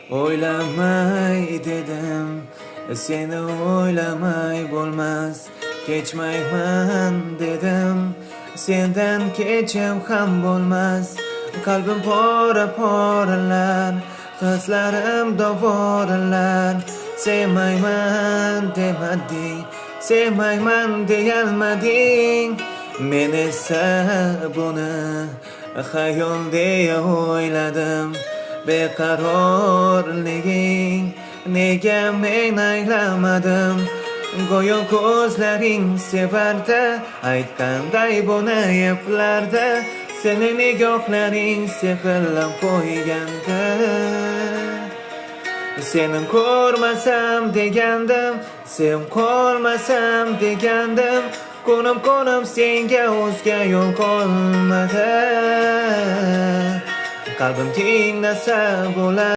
O'ylamay dedim, seni o'ylamay bo'lmas. Kechmayman dedim, sendan kechim ham bo'lmas. Qalbim pora-poralar, hislarim dovораlar. Sevmayman demading, sevmayman deyalmading. Men esa buni xayol deya o'yladim. Beqarorliging nega men anglamadim. Go'yo ko'zlaring sevardi, aytganday buni eplarda. Seni nigohlaring sehrlab qo'yganda. Seni ko'rmasam degandim, sen qolmasam degandim. Qo'nim senga o'zga yo'l qolmadi. Qalbim tinglasa bo'lar.